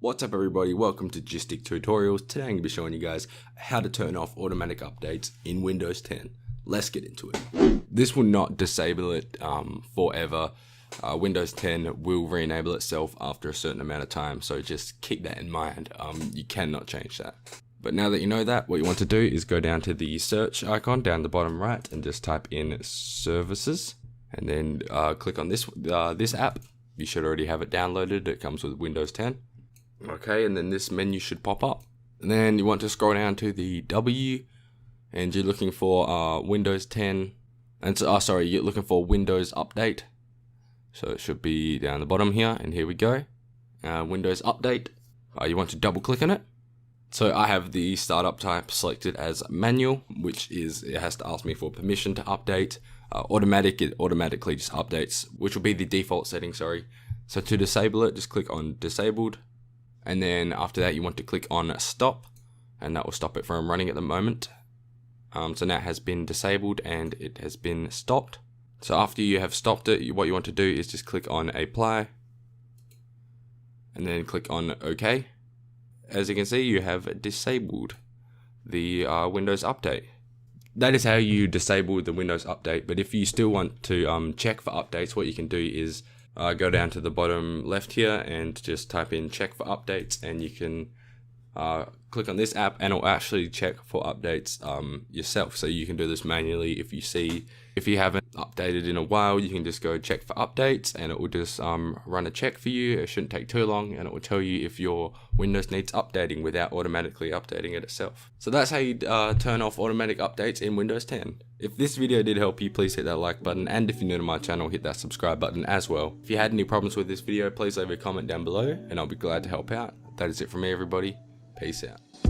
What's up everybody, welcome to GysticTutorials. Today I'm going to be showing you guys how to turn off automatic updates in Windows 10. Let's get into it. This will not disable it forever. Windows 10 will re-enable itself after a certain amount of time, so just keep that in mind. You cannot change that. But now that you know that, what you want to do is go down to the search icon down the bottom right and just type in services, and then click on this app. You should already have it downloaded. It comes with Windows 10. Okay, and then this menu should pop up. And then you want to scroll down to the W, and you're looking for Windows 10. And so, sorry, you're looking for Windows Update. So it should be down the bottom here, and here we go. Windows Update. You want to double click on it. So I have the startup type selected as manual, which is, it has to ask me for permission to update. Automatic, it automatically just updates, which will be the default setting, sorry. So to disable it, just click on disabled. And then after that, you want to click on stop, and that will stop it from running at the moment. So now it has been disabled and it has been stopped. So after you have stopped it, what you want to do is just click on apply, and then click on OK. As you can see, you have disabled the Windows Update. That is how you disable the Windows Update. But if you still want to check for updates, what you can do is go down to the bottom left here and just type in check for updates, and you can click on this app and it'll actually check for updates yourself. So you can do this manually. If you haven't updated in a while, you can just go check for updates and it will just run a check for you. It shouldn't take too long, and it will tell you if your Windows needs updating without automatically updating it itself. So that's how you turn off automatic updates in Windows 10. If this video did help you, please hit that like button, and if you're new to my channel, hit that subscribe button as well. If you had any problems with this video, please leave a comment down below and I'll be glad to help out. That is it from me, everybody. Peace out.